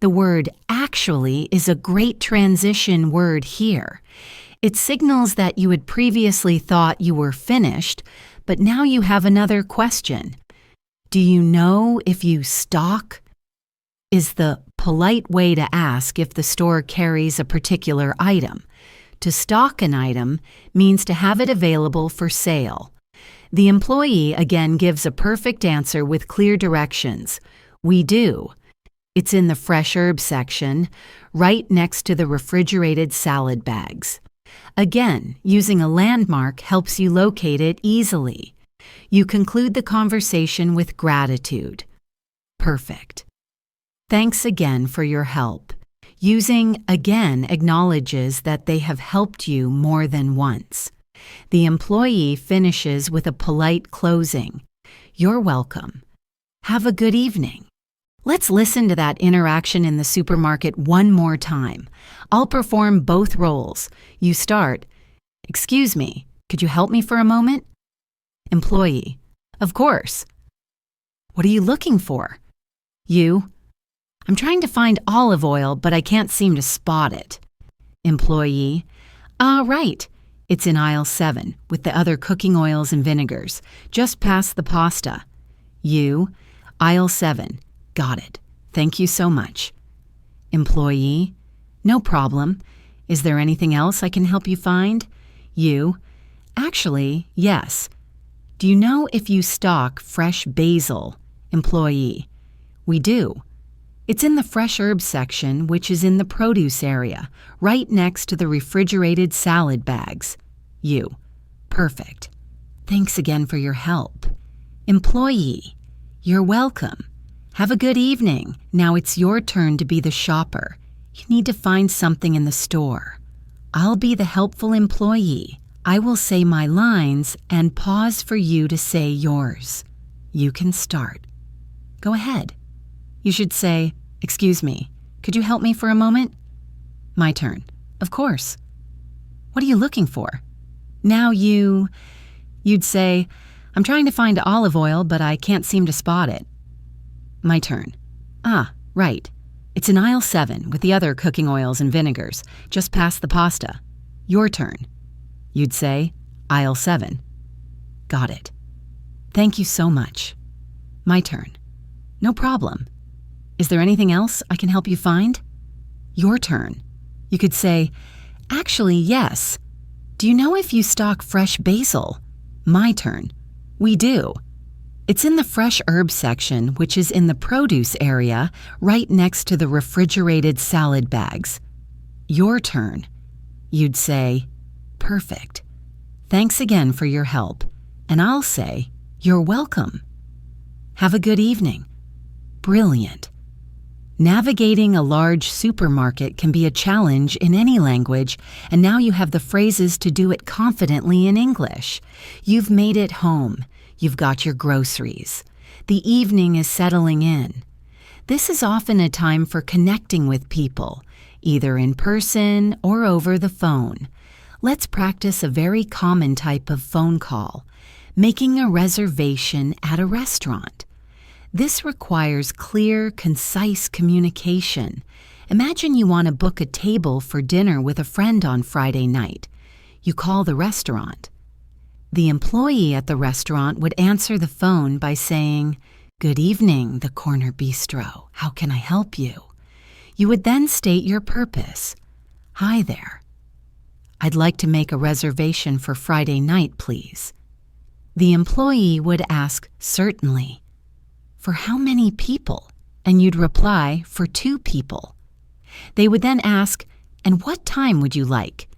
The word "actually" is a great transition word here. It signals that you had previously thought you were finished, but now you have another question. "Do you know if you stock?" is the polite way to ask if the store carries a particular item. To stock an item means to have it available for sale. The employee again gives a perfect answer with clear directions. "We do. It's in the fresh herbs section, right next to the refrigerated salad bags." Again, using a landmark helps you locate it easily. You conclude the conversation with gratitude. "Perfect. Thanks again for your help." Using "again" acknowledges that they have helped you more than once. The employee finishes with a polite closing. "You're welcome. Have a good evening." Let's listen to that interaction in the supermarket one more time. I'll perform both roles. You start. Excuse me, could you help me for a moment? Employee. Of course. What are you looking for? You. I'm trying to find olive oil, but I can't seem to spot it. Employee. Right. It's in aisle 7, with the other cooking oils and vinegars, just past the pasta. You. Aisle 7. Got it. Thank you so much. Employee. No problem. Is there anything else I can help you find? You. Actually, yes. Do you know if you stock fresh basil? Employee. We do. It's in the fresh herbs section, which is in the produce area, right next to the refrigerated salad bags. You. Perfect. Thanks again for your help. Employee. You're welcome. Have a good evening. Now it's your turn to be the shopper. You need to find something in the store. I'll be the helpful employee. I will say my lines and pause for you to say yours. You can start. Go ahead. You should say, excuse me, could you help me for a moment? My turn. Of course. What are you looking for? Now you'd say, I'm trying to find olive oil, but I can't seem to spot it. My turn. Right. It's in aisle 7 with the other cooking oils and vinegars, just past the pasta. Your turn. You'd say, aisle 7. Got it. Thank you so much. My turn. No problem. Is there anything else I can help you find? Your turn. You could say, actually, yes. Do you know if you stock fresh basil? My turn. We do. It's in the fresh herbs section, which is in the produce area, right next to the refrigerated salad bags. Your turn. You'd say, perfect. Thanks again for your help. And I'll say, you're welcome. Have a good evening. Brilliant. Navigating a large supermarket can be a challenge in any language, and now you have the phrases to do it confidently in English. You've made it home. You've got your groceries. The evening is settling in. This is often a time for connecting with people, either in person or over the phone. Let's practice a very common type of phone call, making a reservation at a restaurant. This requires clear, concise communication. Imagine you want to book a table for dinner with a friend on Friday night. You call the restaurant. The employee at the restaurant would answer the phone by saying, "Good evening, the Corner Bistro. How can I help you?" You would then state your purpose. "Hi there. I'd like to make a reservation for Friday night, please." The employee would ask, "Certainly." "For how many people?" And you'd reply, "For 2 people." They would then ask, "And what time would you like?"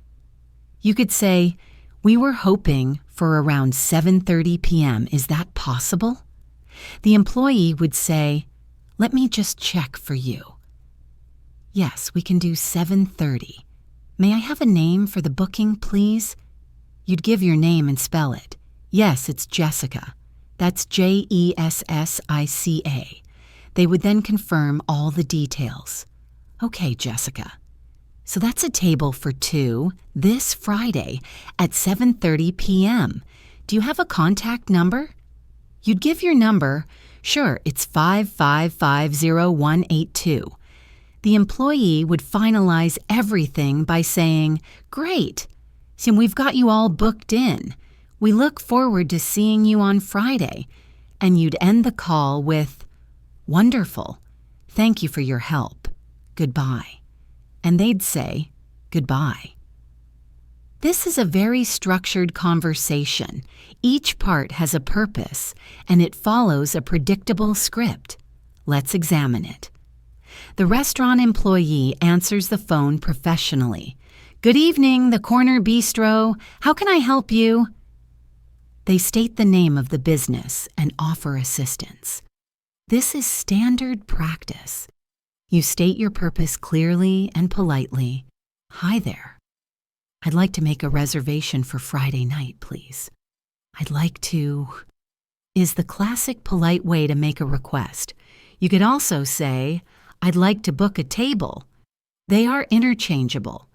You could say, "We were hoping for around 7:30 p.m. Is that possible?" The employee would say, "Let me just check for you." "Yes, we can do 7:30. May I have a name for the booking, please?" You'd give your name and spell it. "Yes, it's Jessica." That's Jessica. They would then confirm all the details. "Okay, Jessica. So that's a table for 2 this Friday at 7:30 p.m. Do you have a contact number?" You'd give your number. "Sure, it's 5550182. The employee would finalize everything by saying, "Great. So we've got you all booked in. We look forward to seeing you on Friday." And you'd end the call with, "Wonderful. Thank you for your help. Goodbye." And they'd say, "Goodbye." This is a very structured conversation. Each part has a purpose, and it follows a predictable script. Let's examine it. The restaurant employee answers the phone professionally. "Good evening, the Corner Bistro. How can I help you?" They state the name of the business and offer assistance. This is standard practice. You state your purpose clearly and politely. "Hi there. I'd like to make a reservation for Friday night, please. I'd like to..." is the classic polite way to make a request. You could also say, I'd like to book a table. They are interchangeable.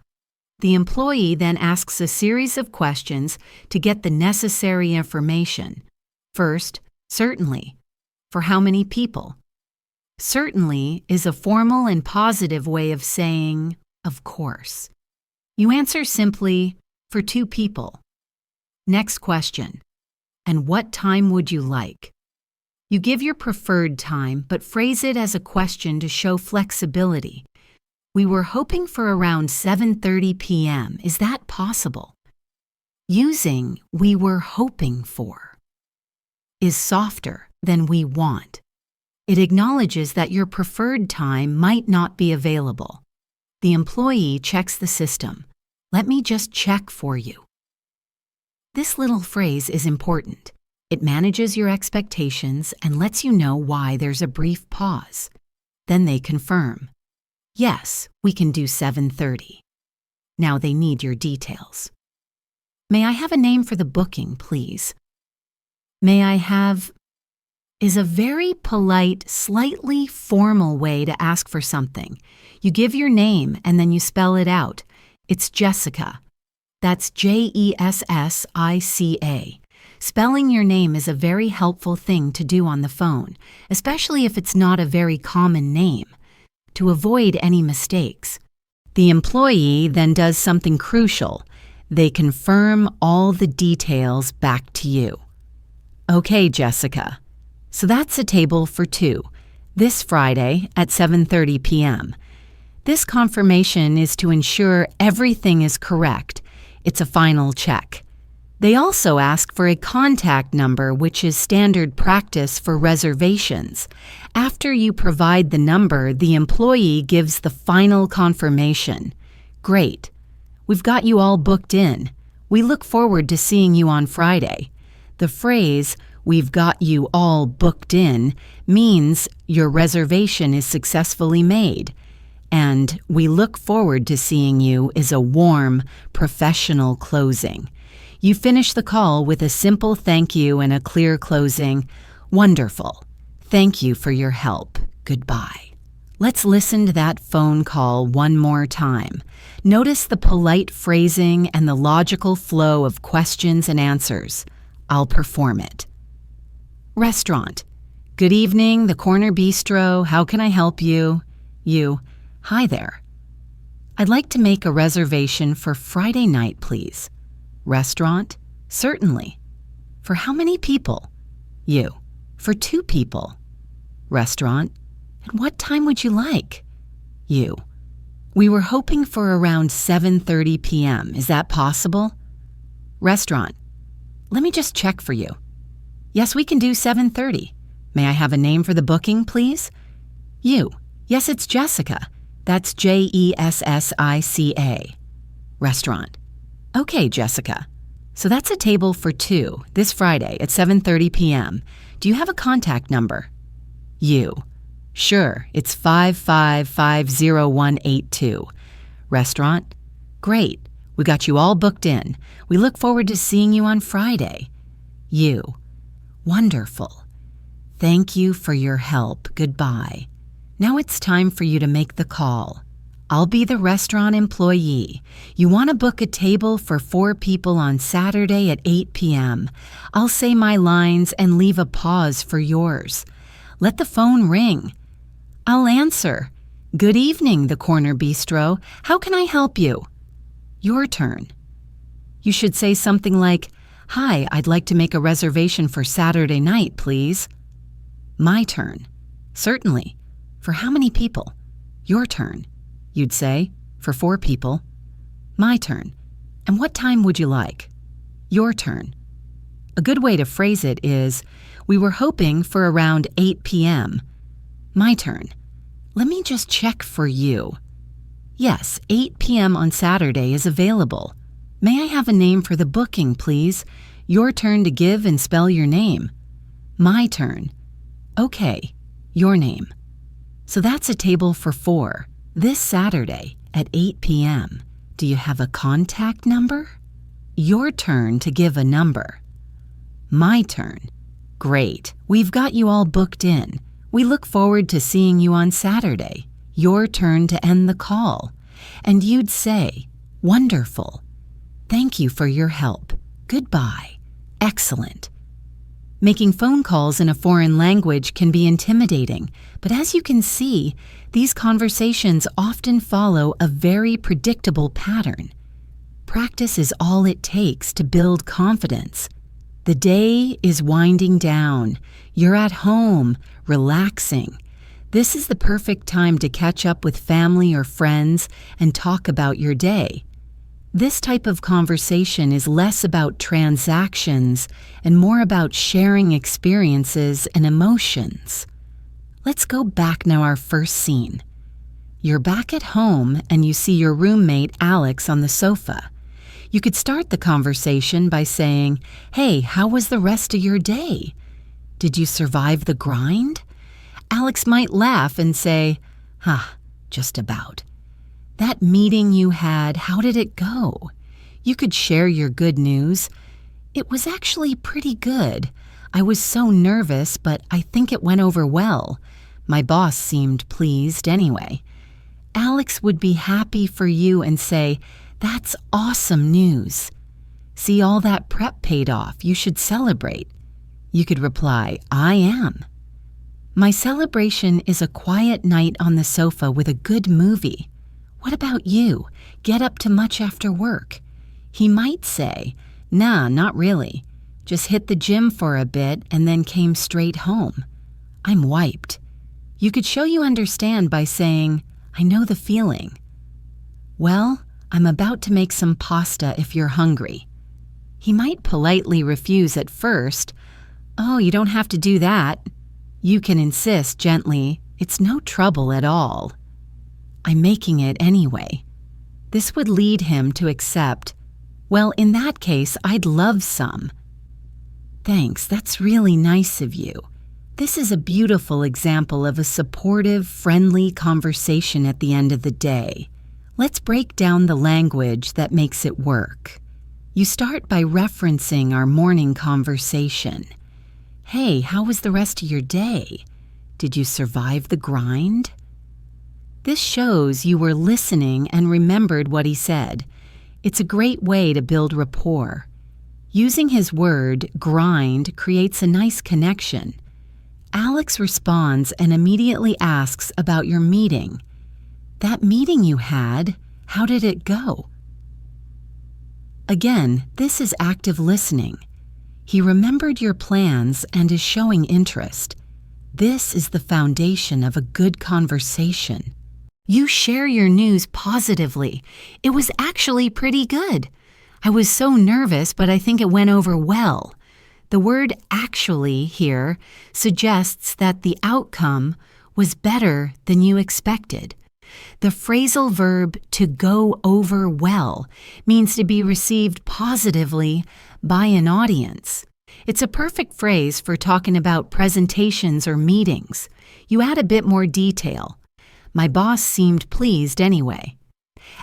The employee then asks a series of questions to get the necessary information. First, certainly. For how many people? Certainly is a formal and positive way of saying, of course. You answer simply, for 2 people. Next question. And what time would you like? You give your preferred time, but phrase it as a question to show flexibility. We were hoping for around 7:30 p.m. Is that possible? Using we were hoping for is softer than we want. It acknowledges that your preferred time might not be available. The employee checks the system. Let me just check for you. This little phrase is important. It manages your expectations and lets you know why there's a brief pause. Then they confirm. Yes, we can do 7:30. Now they need your details. May I have a name for the booking, please? May I have is a very polite, slightly formal way to ask for something. You give your name and then you spell it out. It's Jessica. That's Jessica. Spelling your name is a very helpful thing to do on the phone, especially if it's not a very common name, to avoid any mistakes. The employee then does something crucial. They confirm all the details back to you. Okay, Jessica. So that's a table for 2, this Friday at 7:30 p.m. This confirmation is to ensure everything is correct. It's a final check. They also ask for a contact number, which is standard practice for reservations. After you provide the number, the employee gives the final confirmation. Great. We've got you all booked in. We look forward to seeing you on Friday. The phrase, we've got you all booked in, means your reservation is successfully made. And we look forward to seeing you is a warm, professional closing. You finish the call with a simple thank you and a clear closing. Wonderful. Thank you for your help. Goodbye. Let's listen to that phone call one more time. Notice the polite phrasing and the logical flow of questions and answers. I'll perform it. Restaurant. Good evening, the Corner Bistro. How can I help you? You. Hi there. I'd like to make a reservation for Friday night, please. Restaurant? Certainly. For how many people? You. For 2 people. Restaurant? And what time would you like? You. We were hoping for around 7:30 p.m. Is that possible? Restaurant? Let me just check for you. Yes, we can do 7:30. May I have a name for the booking, please? You. Yes, it's Jessica. That's Jessica. Restaurant. Okay, Jessica. So that's a table for 2, this Friday at 7:30 p.m. Do you have a contact number? You. Sure, it's 5550182. Restaurant? Great. We got you all booked in. We look forward to seeing you on Friday. You. Wonderful. Thank you for your help. Goodbye. Now it's time for you to make the call. I'll be the restaurant employee. You want to book a table for 4 people on Saturday at 8 p.m. I'll say my lines and leave a pause for yours. Let the phone ring. I'll answer. Good evening, the Corner Bistro. How can I help you? Your turn. You should say something like, Hi, I'd like to make a reservation for Saturday night, please. My turn. Certainly. For how many people? Your turn. You'd say, for 4 people. My turn. And what time would you like? Your turn. A good way to phrase it is, we were hoping for around 8 p.m. My turn. Let me just check for you. Yes, 8 p.m. on Saturday is available. May I have a name for the booking, please? Your turn to give and spell your name. My turn. Okay, your name. So that's a table for 4. This Saturday at 8 p.m. Do you have a contact number? Your turn to give a number. My turn. Great. We've got you all booked in. We look forward to seeing you on Saturday. Your turn to end the call. And you'd say, wonderful. Thank you for your help. Goodbye. Excellent. Making phone calls in a foreign language can be intimidating, but as you can see, these conversations often follow a very predictable pattern. Practice is all it takes to build confidence. The day is winding down. You're at home, relaxing. This is the perfect time to catch up with family or friends and talk about your day. This type of conversation is less about transactions and more about sharing experiences and emotions. Let's go back now our first scene. You're back at home and you see your roommate Alex on the sofa. You could start the conversation by saying, "Hey, how was the rest of your day? Did you survive the grind?" Alex might laugh and say, just about. That meeting you had, how did it go? You could share your good news. It was actually pretty good. I was so nervous, but I think it went over well. My boss seemed pleased anyway. Alex would be happy for you and say, "That's awesome news. See, all that prep paid off. You should celebrate." You could reply, "I am. My celebration is a quiet night on the sofa with a good movie. What about you? Get up to much after work?" He might say, "Nah, not really. Just hit the gym for a bit and then came straight home. I'm wiped." You could show you understand by saying, "I know the feeling." "Well, I'm about to make some pasta if you're hungry." He might politely refuse at first. "Oh, you don't have to do that." You can insist gently, "It's no trouble at all. I'm making it anyway." This would lead him to accept, "Well, in that case, I'd love some." "Thanks, that's really nice of you." This is a beautiful example of a supportive, friendly conversation at the end of the day. Let's break down the language that makes it work. You start by referencing our morning conversation. "Hey, how was the rest of your day? Did you survive the grind?" This shows you were listening and remembered what he said. It's a great way to build rapport. Using his word, grind, creates a nice connection. Alex responds and immediately asks about your meeting. "That meeting you had, how did it go?" Again, this is active listening. He remembered your plans and is showing interest. This is the foundation of a good conversation. You share your news positively. "It was actually pretty good. I was so nervous, but I think it went over well." The word "actually" here suggests that the outcome was better than you expected. The phrasal verb "to go over well" means to be received positively by an audience. It's a perfect phrase for talking about presentations or meetings. You add a bit more detail. "My boss seemed pleased anyway."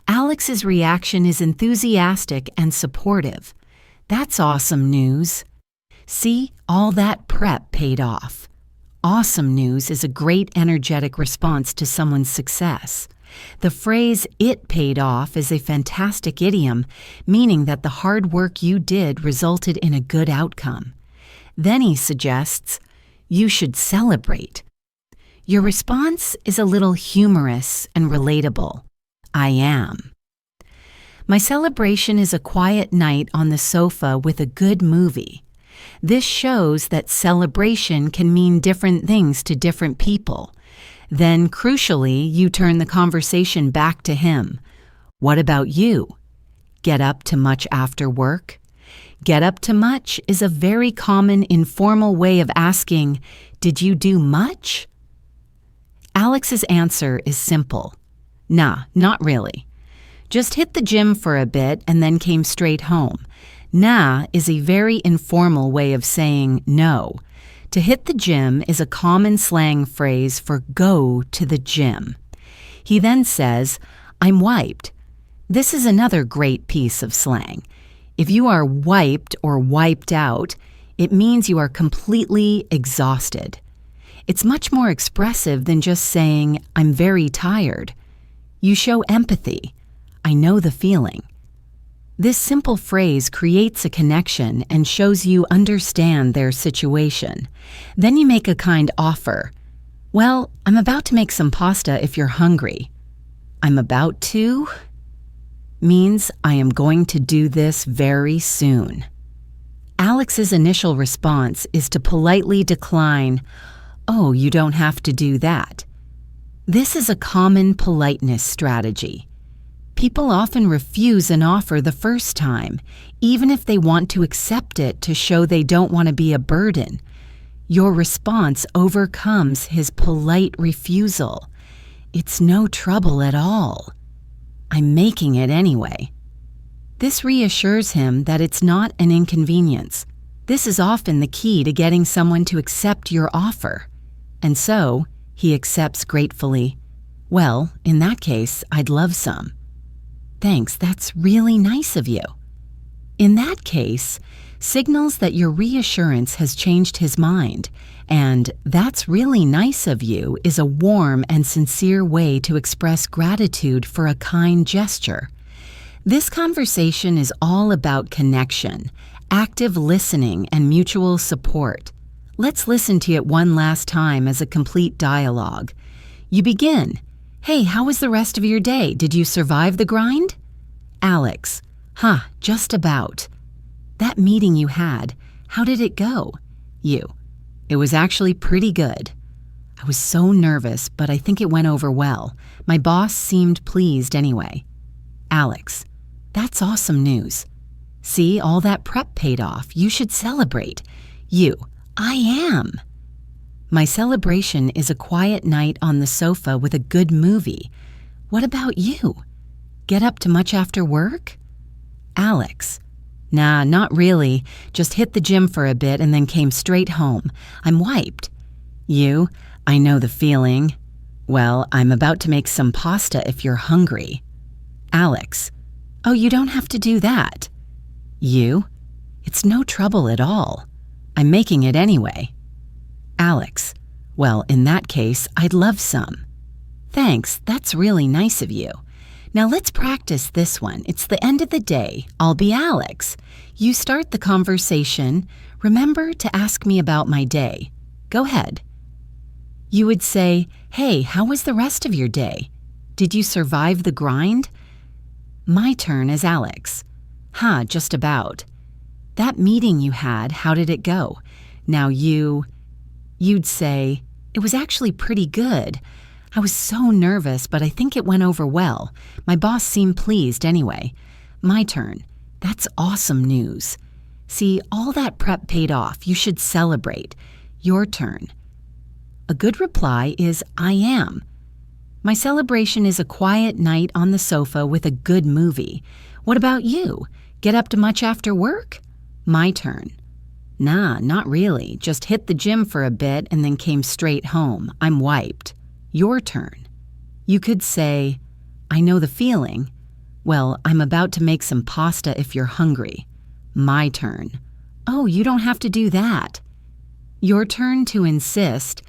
Alex's reaction is enthusiastic and supportive. "That's awesome news. See, all that prep paid off." Awesome news is a great energetic response to someone's success. The phrase "it paid off" is a fantastic idiom, meaning that the hard work you did resulted in a good outcome. Then he suggests, "You should celebrate." Your response is a little humorous and relatable. "I am. My celebration is a quiet night on the sofa with a good movie." This shows that celebration can mean different things to different people. Then, crucially, you turn the conversation back to him. "What about you? Get up to much after work?" Get up to much is a very common informal way of asking, "Did you do much?" Alex's answer is simple. "Nah, not really. Just hit the gym for a bit and then came straight home." Nah is a very informal way of saying no. To hit the gym is a common slang phrase for go to the gym. He then says, "I'm wiped." This is another great piece of slang. If you are wiped or wiped out, it means you are completely exhausted. It's much more expressive than just saying, "I'm very tired." You show empathy. "I know the feeling." This simple phrase creates a connection and shows you understand their situation. Then you make a kind offer. "Well, I'm about to make some pasta if you're hungry." "I'm about to" means I am going to do this very soon. Alex's initial response is to politely decline, "Oh, you don't have to do that." This is a common politeness strategy. People often refuse an offer the first time, even if they want to accept it to show they don't want to be a burden. Your response overcomes his polite refusal. "It's no trouble at all. I'm making it anyway." This reassures him that it's not an inconvenience. This is often the key to getting someone to accept your offer. And so, he accepts gratefully. "Well, in that case, I'd love some." "Thanks, that's really nice of you." In that case, signals that your reassurance has changed his mind, and "that's really nice of you" is a warm and sincere way to express gratitude for a kind gesture. This conversation is all about connection, active listening, and mutual support. Let's listen to it one last time as a complete dialogue. You begin. "Hey, how was the rest of your day? Did you survive the grind?" Alex. Just about." "That meeting you had, how did it go?" You. "It was actually pretty good. I was so nervous, but I think it went over well. My boss seemed pleased anyway." Alex. "That's awesome news. See, all that prep paid off. You should celebrate." You. "I am." "My celebration is a quiet night on the sofa with a good movie. What about you? Get up to much after work?" Alex. "Nah, not really. Just hit the gym for a bit and then came straight home. I'm wiped." You. "I know the feeling. Well, I'm about to make some pasta if you're hungry." Alex. "Oh, you don't have to do that." You. "It's no trouble at all. I'm making it anyway." Alex. "Well, in that case, I'd love some." "Thanks, that's really nice of you. Now let's practice this one. It's the end of the day. I'll be Alex. You start the conversation. Remember to ask me about my day. Go ahead." You would say, "Hey, how was the rest of your day? Did you survive the grind?" My turn as Alex. Just about. "That meeting you had, how did it go?" Now you'd say, "It was actually pretty good. I was so nervous, but I think it went over well. My boss seemed pleased anyway." My turn. "That's awesome news. See, all that prep paid off. You should celebrate." Your turn. A good reply is "I am." "My celebration is a quiet night on the sofa with a good movie. What about you? Get up to much after work?" My turn. "Nah, not really. Just hit the gym for a bit and then came straight home. I'm wiped." Your turn. You could say, "I know the feeling. Well, I'm about to make some pasta if you're hungry." My turn. "Oh, you don't have to do that." Your turn to insist.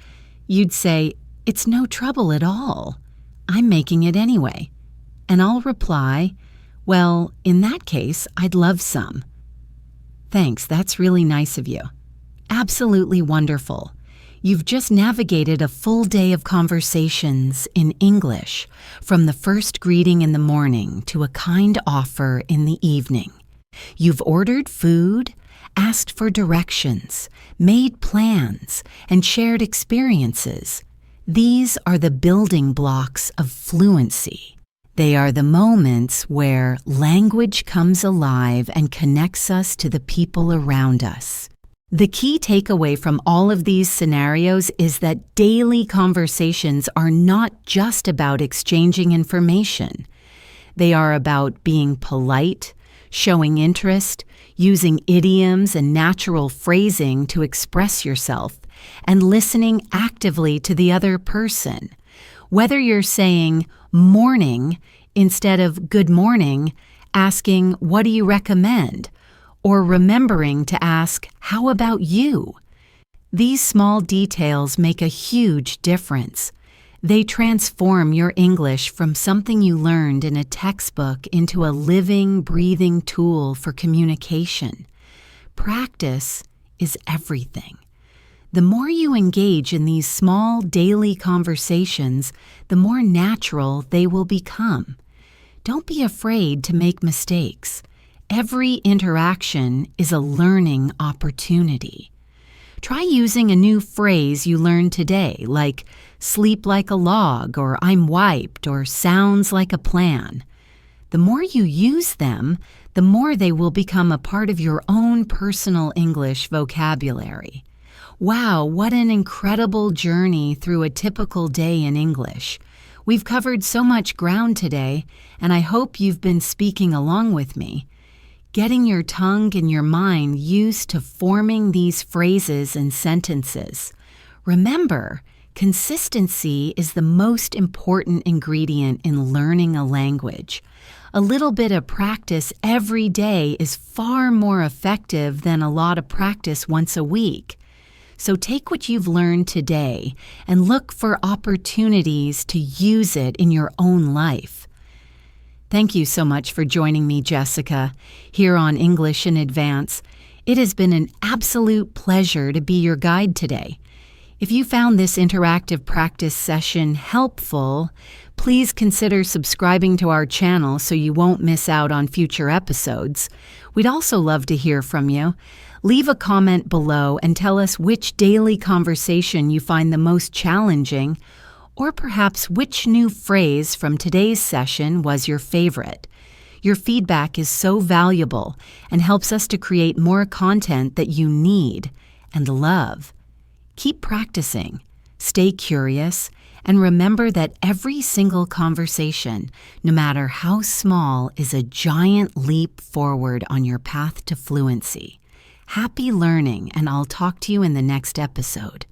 You'd say, "It's no trouble at all. I'm making it anyway." And I'll reply, "Well, in that case, I'd love some." "Thanks, that's really nice of you." Absolutely wonderful. You've just navigated a full day of conversations in English, from the first greeting in the morning to a kind offer in the evening. You've ordered food, asked for directions, made plans, and shared experiences. These are the building blocks of fluency. They are the moments where language comes alive and connects us to the people around us. The key takeaway from all of these scenarios is that daily conversations are not just about exchanging information. They are about being polite, showing interest, using idioms and natural phrasing to express yourself, and listening actively to the other person. Whether you're saying morning instead of good morning, asking what do you recommend, or remembering to ask how about you. These small details make a huge difference. They transform your English from something you learned in a textbook into a living, breathing tool for communication. Practice is everything. The more you engage in these small daily conversations, the more natural they will become. Don't be afraid to make mistakes. Every interaction is a learning opportunity. Try using a new phrase you learned today, like sleep like a log, or I'm wiped, or sounds like a plan. The more you use them, the more they will become a part of your own personal English vocabulary. Wow, what an incredible journey through a typical day in English. We've covered so much ground today, and I hope you've been speaking along with me. Getting your tongue and your mind used to forming these phrases and sentences. Remember, consistency is the most important ingredient in learning a language. A little bit of practice every day is far more effective than a lot of practice once a week. So take what you've learned today and look for opportunities to use it in your own life. Thank you so much for joining me, Jessica, here on English in Advance. It has been an absolute pleasure to be your guide today. If you found this interactive practice session helpful, please consider subscribing to our channel so you won't miss out on future episodes. We'd also love to hear from you. Leave a comment below and tell us which daily conversation you find the most challenging, or perhaps which new phrase from today's session was your favorite. Your feedback is so valuable and helps us to create more content that you need and love. Keep practicing, stay curious, and remember that every single conversation, no matter how small, is a giant leap forward on your path to fluency. Happy learning, and I'll talk to you in the next episode.